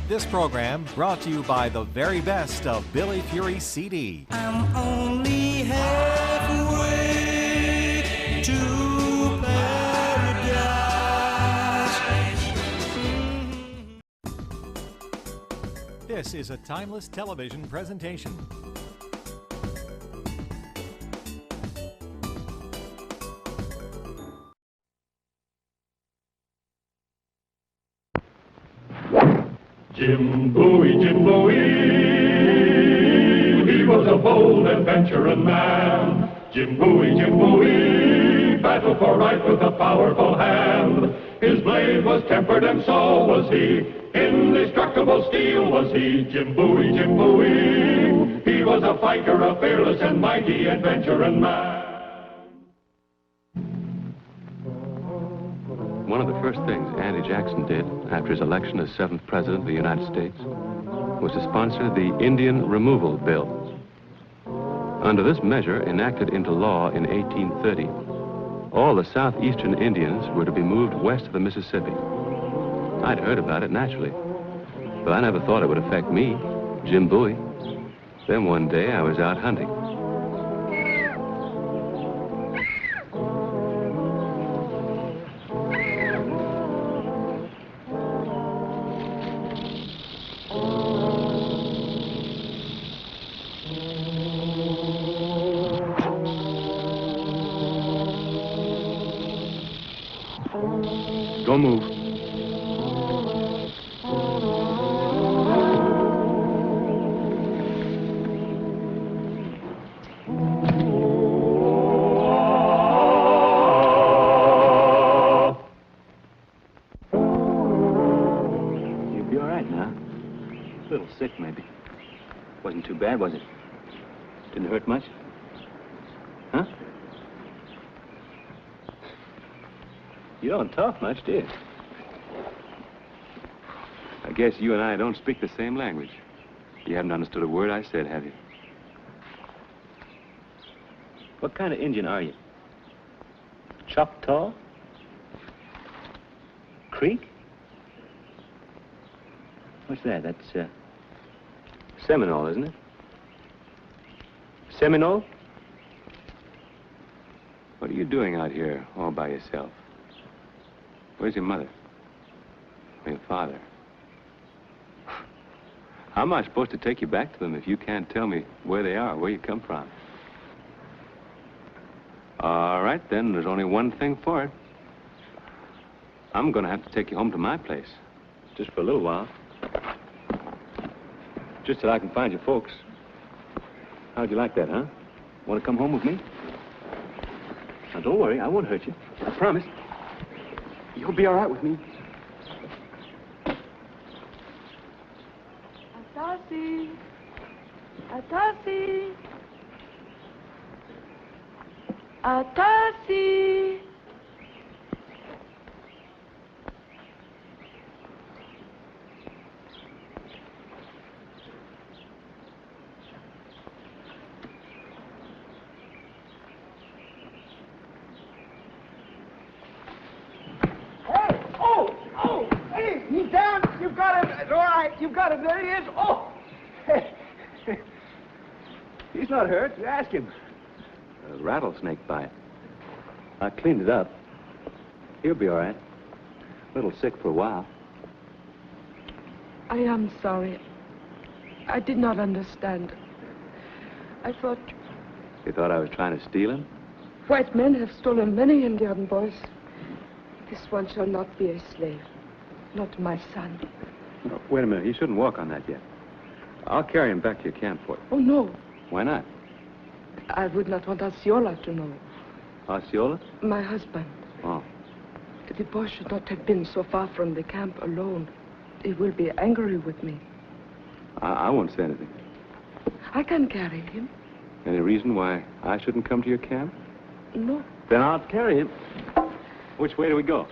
This program brought to you by the very best of Billy Fury CD. I'm only halfway to paradise. This is a timeless television presentation. Jim Bowie, Jim Bowie, he was a bold adventuring man. Jim Bowie, battled for right with a powerful hand. His blade was tempered and so was he, indestructible steel was he. Jim Bowie, he was a fighter, a fearless and mighty adventuring man. One of the first things Andy Jackson did after his election as 7th President of the United States was to sponsor the Indian Removal Bill. Under this measure, enacted into law in 1830, all the southeastern Indians were to be moved west of the Mississippi. I'd heard about it, naturally, but I never thought it would affect me, Jim Bowie. Then one day I was out hunting. Don't move. You'll be all right now. A little sick, maybe. Wasn't too bad, was it? Didn't hurt much? Huh? You don't talk much, do you? I guess you and I don't speak the same language. You haven't understood a word I said, have you? What kind of Indian are you? Choctaw? Creek? What's that? That's, Seminole, isn't it? Seminole? What are you doing out here all by yourself? Where's your mother? Or your father? How am I supposed to take you back to them if you can't tell me where they are, where you come from? All right, then, there's only one thing for it. I'm gonna have to take you home to my place. Just for a little while. Just till I can find your folks. How'd you like that, huh? Want to come home with me? Now, don't worry, I won't hurt you. I promise. You'll be all right with me. Atasi. Atasi. Atasi. There he is. Oh! He's not hurt. You ask him. A rattlesnake bite. I cleaned it up. He'll be all right. A little sick for a while. I am sorry. I did not understand. I thought You thought I was trying to steal him? white men have stolen many Indian boys. This one shall not be a slave. Not my son. Oh, wait a minute. You shouldn't walk on that yet. I'll carry him back to your camp for you. Oh, no. Why not? I would not want Osceola to know. Osceola? My husband. Oh. The boy should not have been so far from the camp alone. He will be angry with me. I won't say anything. I can carry him. Any reason why I shouldn't come to your camp? No. Then I'll carry him. Which way do we go?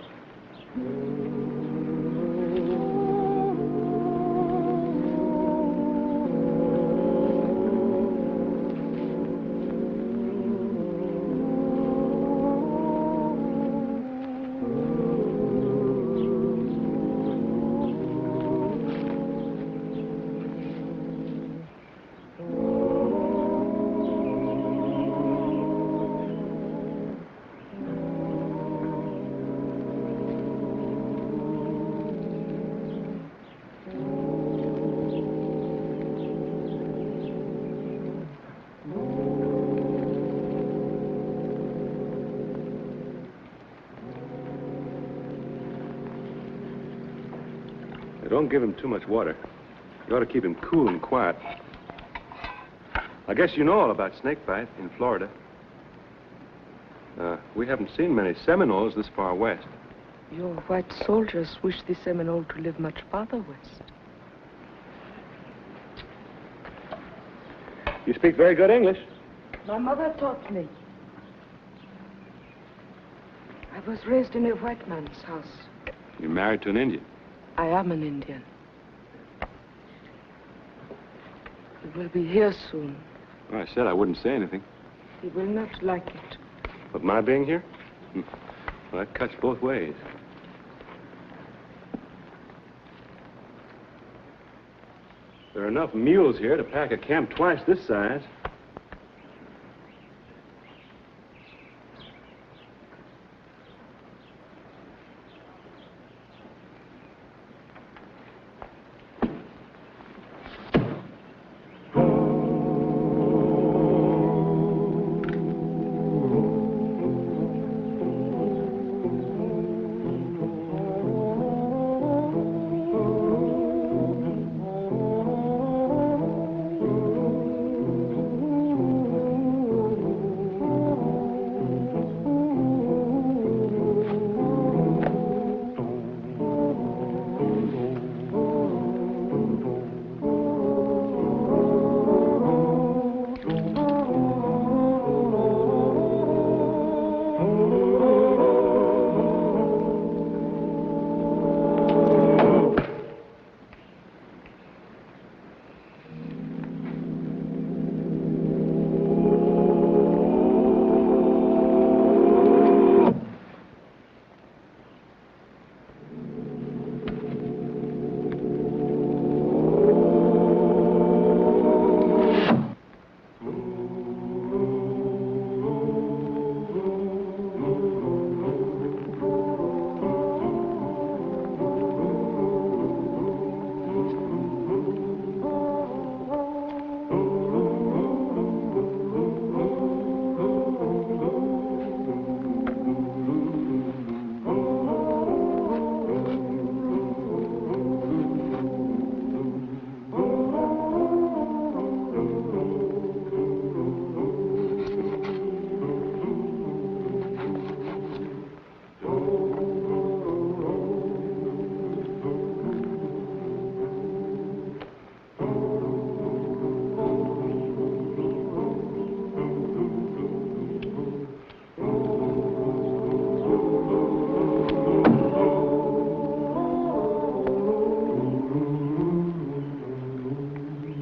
Don't give him too much water. You ought to keep him cool and quiet. I guess you know all about snakebite in Florida. We haven't seen many Seminoles this far west. Your white soldiers wish the Seminole to live much farther west. You speak very good English. My mother taught me. I was raised in a white man's house. You're married to an Indian. I am an Indian. He will be here soon. Well, I said I wouldn't say anything. He will not like it. But my being here? Well, that cuts both ways. There are enough mules here to pack a camp twice this size.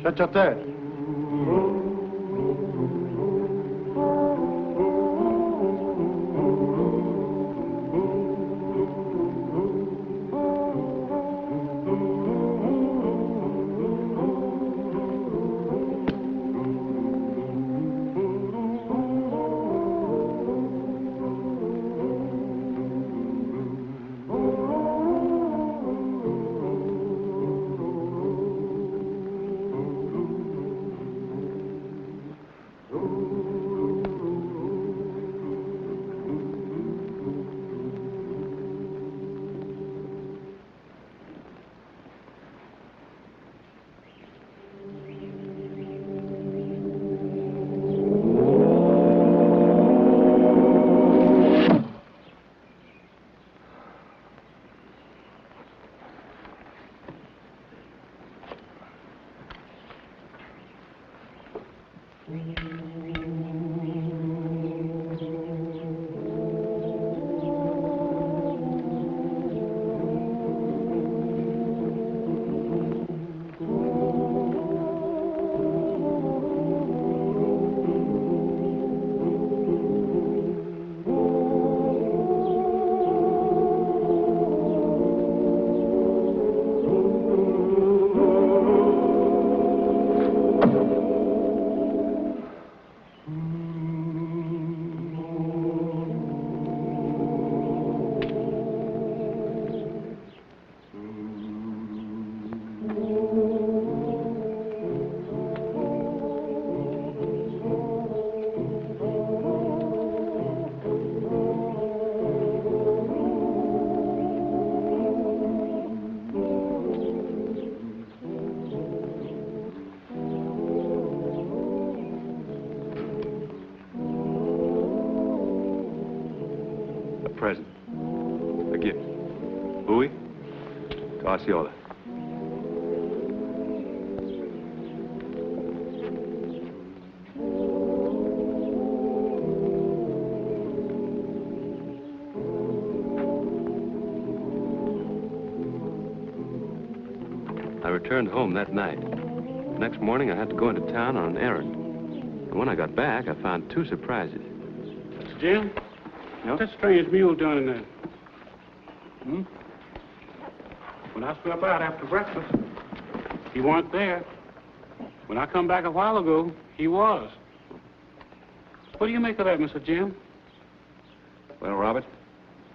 Shut your tête. Osceola. I returned home that night. The next morning, I had to go into town on an errand. And when I got back, I found two surprises. Jim? Yeah? What's that strange mule doing in there? Hmm? When I swept out after breakfast, he weren't there. When I come back a while ago, he was. What do you make of that, Mr. Jim? Well, Robert,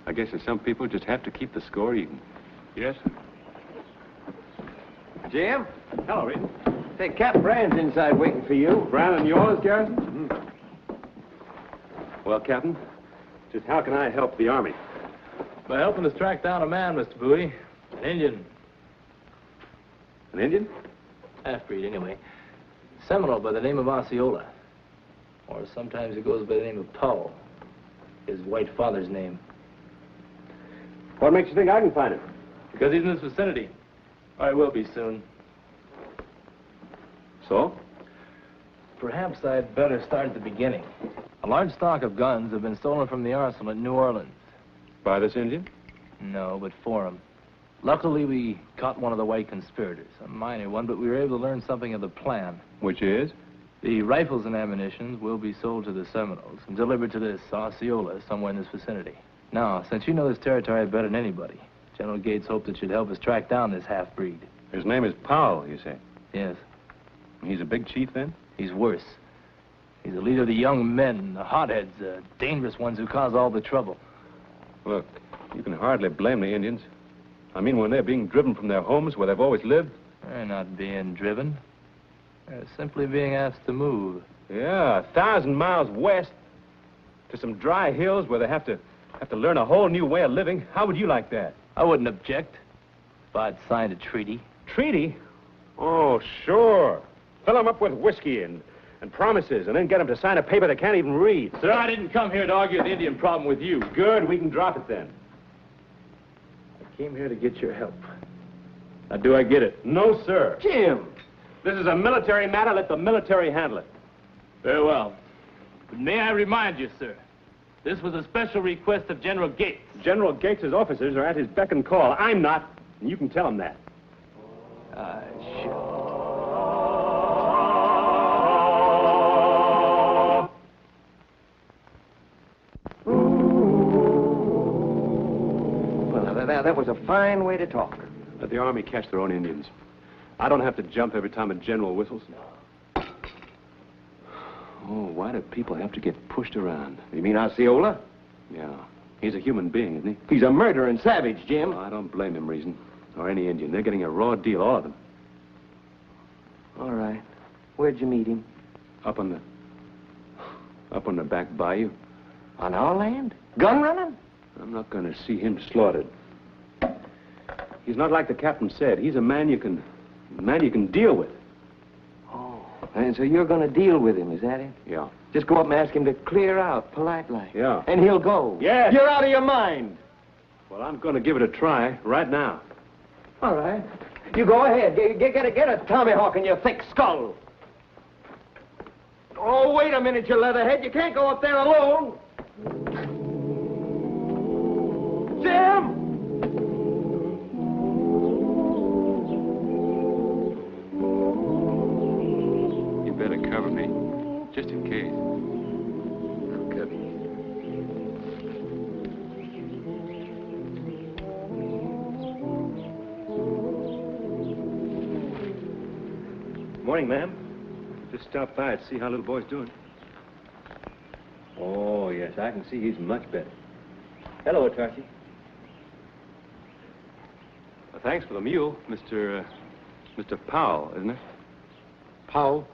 I guess that some people just have to keep the score even. Yes, sir. Jim? Hello, Reed. Say, Captain Brand's inside waiting for you. Brandon, yours, Garrison? Well, Captain, just how can I help the Army? By helping us track down a man, Mr. Bowie. An Indian. An Indian? Half-breed, anyway. Seminole by the name of Osceola. Or sometimes he goes by the name of Powell. His white father's name. What makes you think I can find him? Because he's in this vicinity. Or he will be soon. So? Perhaps I'd better start at the beginning. A large stock of guns have been stolen from the arsenal at New Orleans. By this Indian? No, but for him. Luckily, we caught one of the white conspirators. A minor one, but we were able to learn something of the plan. Which is? The rifles and ammunition will be sold to the Seminoles and delivered to this Osceola somewhere in this vicinity. Now, since you know this territory better than anybody, General Gates hoped it should help us track down this half-breed. His name is Powell, you say? Yes, He's a big chief, then? he's worse. He's the leader of the young men, the hotheads, the dangerous ones who cause all the trouble. Look, you can hardly blame the Indians. I mean, when they're being driven from their homes where they've always lived. They're not being driven. They're simply being asked to move. Yeah, 1,000 miles west to some dry hills where they have to learn a whole new way of living. How would you like that? I wouldn't object if I'd signed a treaty. Treaty? Oh, sure. Fill them up with whiskey and promises, and then get them to sign a paper they can't even read. Sir, I didn't come here to argue the Indian problem with you. Good, we can drop it then. I came here to get your help. Now, do I get it? No, sir. Jim! This is a military matter. Let the military handle it. Very well. But may I remind you, sir, this was a special request of General Gates. General Gates's officers are at his beck and call. I'm not, and you can tell him that. Sure. Well, now, that was a fine way to talk. Let the Army catch their own Indians. I don't have to jump every time a general whistles. Oh, why do people have to get pushed around? You mean Osceola? Yeah. He's a human being, isn't He's a murdering savage, Jim. he? I don't blame him, Reason. Or any Indian. They're getting a raw deal, all of them. All right. Where'd you meet him? Up on the back bayou. On our land? Gun running? I'm not going to see him slaughtered. He's not like the captain said. He's a man you can deal with. Oh. And so you're going to deal with him, is that it? Yeah. Just go up and ask him to clear out, polite-like. Yeah. And he'll go. Yes. You're out of your mind. Well, I'm going to give it a try right now. All right. You go ahead. Get a tomahawk in your thick skull. Oh, wait a minute, you leatherhead. You can't go up there alone. Jim! You better cover me, just in case. Morning, ma'am. Just stopped by to see how little boy's doing. Oh, yes, I can see he's much better. Hello, Tarsi. Thanks for the mule, Mr. Powell, isn't it? Powell?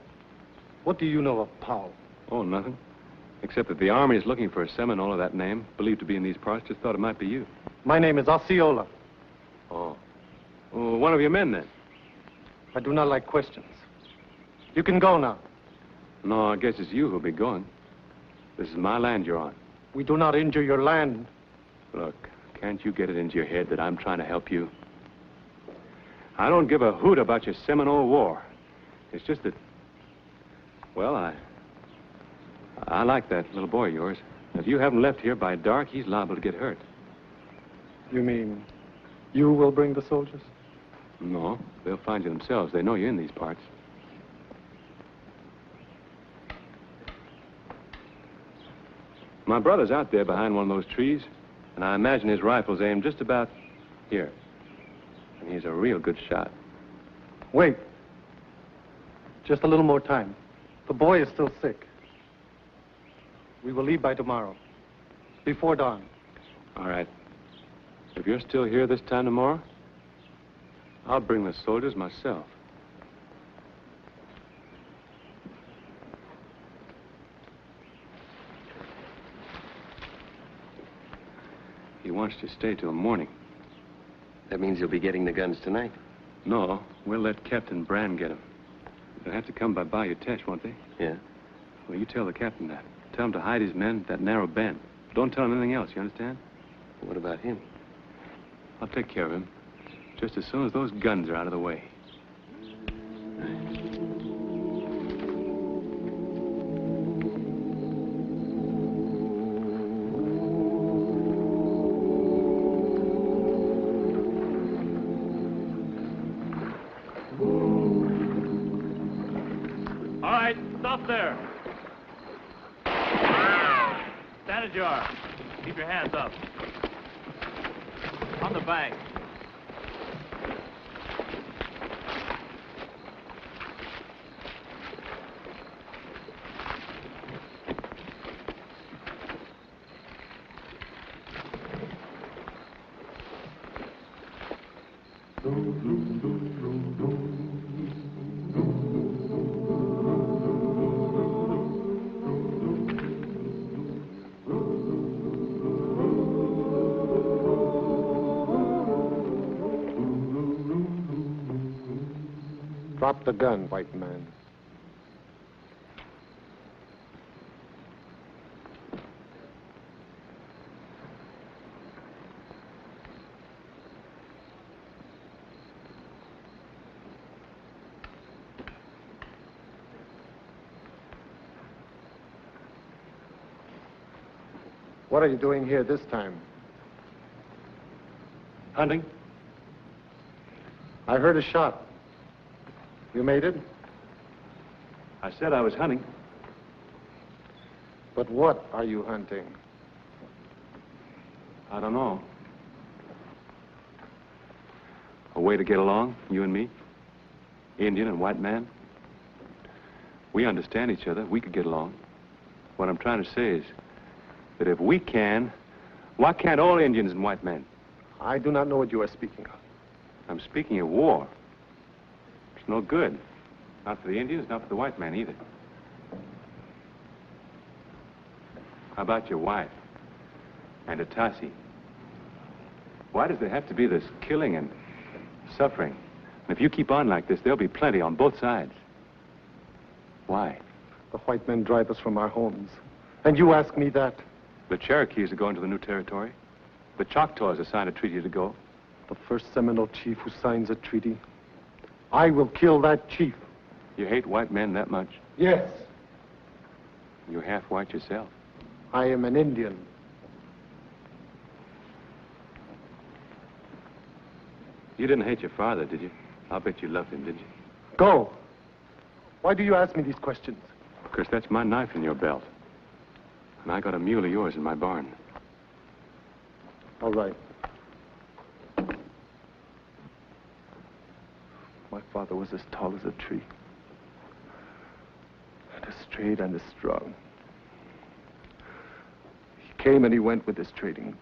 What do you know of Powell? Oh, nothing. Except that the Army is looking for a Seminole of that name, believed to be in these parts. Just thought it might be you. My name is Osceola. Oh. Oh, one of your men, then? I do not like questions. You can go now. No, I guess it's you who'll be going. This is my land you're on. We do not injure your land. Look, can't you get it into your head that I'm trying to help you? I don't give a hoot about your Seminole War. It's just that, well, I like that little boy of yours. If you haven't left here by dark, he's liable to get hurt. You mean you will bring the soldiers? No, they'll find you themselves. They know you're in these parts. My brother's out there behind one of those trees, and I imagine his rifle's aimed just about here. And he's a real good shot. Wait. Just a little more time. The boy is still sick. We will leave by tomorrow, before dawn. All right. If you're still here this time tomorrow, I'll bring the soldiers myself. He wants to stay till morning. That means you'll be getting the guns tonight. No, we'll let Captain Brand get them. They'll have to come by Bayou Teche, won't they? Yeah? Well, you tell the captain that. Tell him to hide his men at that narrow bend. Don't tell him anything else, you understand? What about him? I'll take care of him. Just as soon as those guns are out of the way. All right, stop there. Stand ajar. Keep your hands up. On the bank. Drop the gun, white man. What are you doing here this time? Hunting? I heard a shot. You made it? I said I was hunting. But what are you hunting? I don't know. A way to get along, you and me? Indian and white man? We understand each other. We could get along. What I'm trying to say is that if we can, why can't all Indians and white men? I do not know what you are speaking of. I'm speaking of war. It's no good. Not for the Indians, not for the white man either. How about your wife and Atasi? Why does there have to be this killing and suffering? And if you keep on like this, there'll be plenty on both sides. Why? The white men drive us from our homes. And you ask me that? The Cherokees are going to the new territory. The Choctaws have signed a treaty to go. The first Seminole chief who signs a treaty. I will kill that chief. You hate white men that much? Yes. You're half white yourself. I am an Indian. You didn't hate your father, did you? I'll bet you loved him, did you? Go. Why do you ask me these questions? Because that's my knife in your belt. And I got a mule of yours in my barn. All right. My father was as tall as a tree. And as straight and as strong. He came and he went with his trading.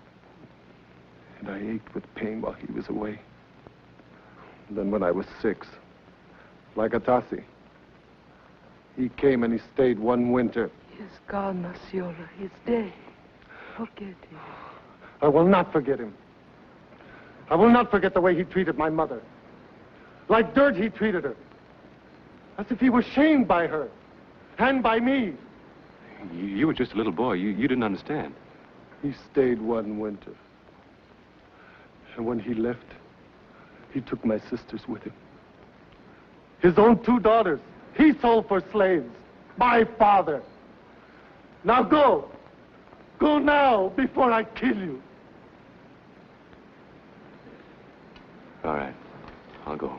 And I ached with pain while he was away. And then when I was 6, like Atasi, he came and he stayed one winter. He's gone, Osceola. He's dead. Forget him. I will not forget him. I will not forget the way he treated my mother. Like dirt he treated her. As if he was shamed by her. And by me. You were just a little boy. You didn't understand. He stayed one winter. And when he left, He took my sisters with him. His own 2 daughters, he sold for slaves. My father. Now go. Go now before I kill you. All right, I'll go.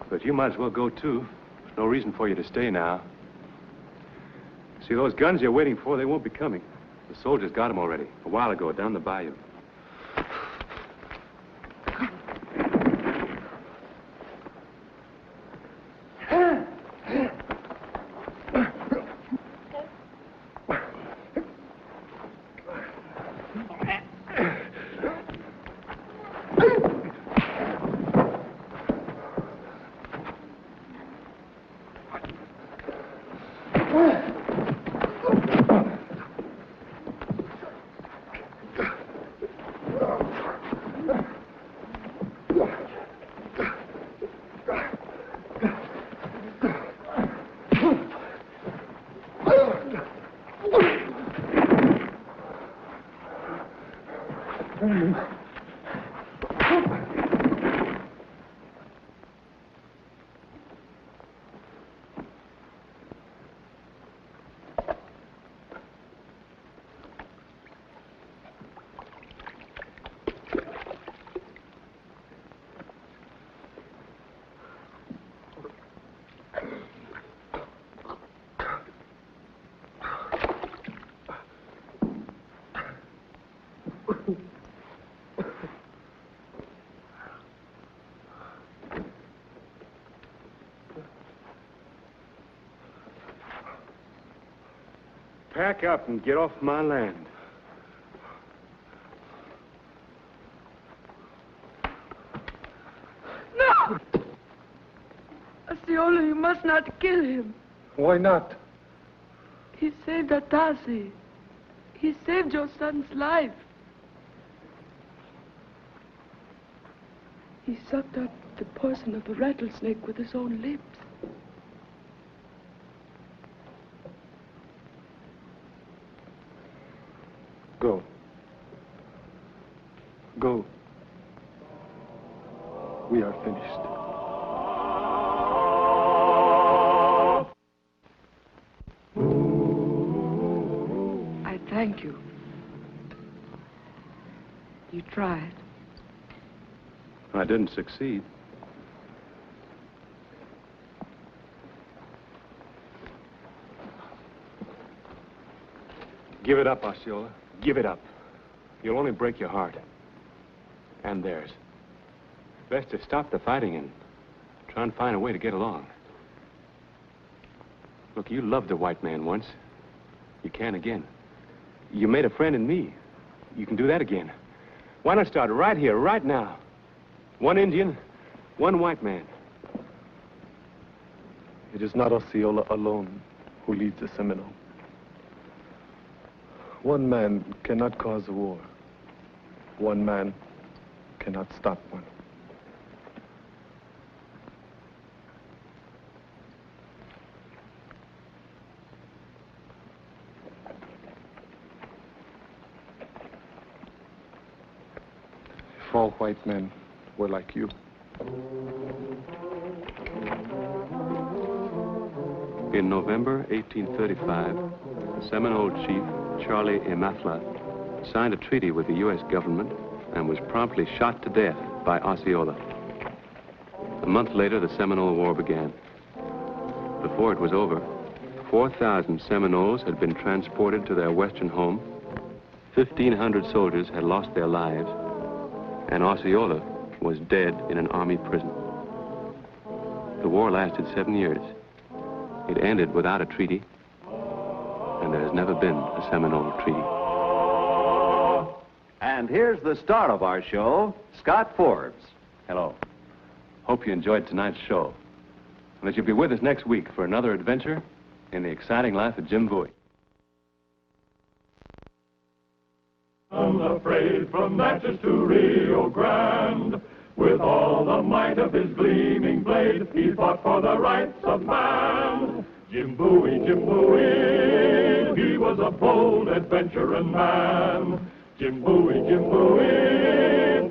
But you might as well go, too. There's no reason for you to stay now. See, those guns you're waiting for, they won't be coming. The soldiers got them already, a while ago, down the bayou. Pack up and get off my land. No! Osceola, you must not kill him. Why not? He saved Atasi. He saved your son's life. He sucked out the poison of the rattlesnake with his own lips. Go. Go. We are finished. I thank you. You tried. I didn't succeed. Give it up, Osceola. Give it up. You'll only break your heart. And theirs. Best to stop the fighting and try and find a way to get along. Look, you loved a white man once. You can again. You made a friend in me. You can do that again. Why not start right here, right now? One Indian, one white man. It is not Osceola alone who leads the Seminole. One man cannot cause a war. One man cannot stop one. If all white men were like you. In November 1835, the Seminole chief, Charlie Imatla, signed a treaty with the U.S. government and was promptly shot to death by Osceola. A month later, the Seminole War began. Before it was over, 4,000 Seminoles had been transported to their western home, 1,500 soldiers had lost their lives, and Osceola was dead in an army prison. The war lasted 7 years. It ended without a treaty, and there has never been a Seminole treaty. And here's the star of our show, Scott Forbes. Hello. Hope you enjoyed tonight's show, and that you'll be with us next week for another adventure in the exciting life of Jim Bowie. Unafraid from Natchez to Rio Grande, with all the might of his gleaming blade, he fought for the rights of man. Jim Bowie, he was a bold adventuring man. Jim Bowie,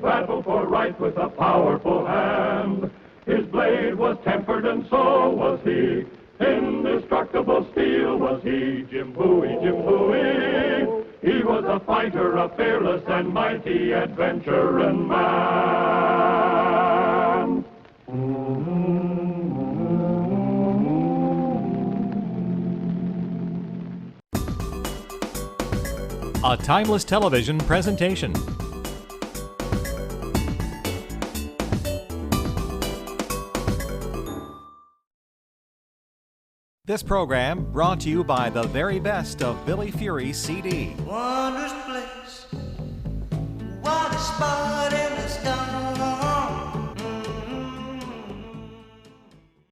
battled for right with a powerful hand. His blade was tempered and so was he. Indestructible steel was he, Jim Bowie, Jim Bowie. He was a fighter, a fearless and mighty adventuring man. A timeless television presentation. This program brought to you by the very best of Billy Fury CD. Wondrous place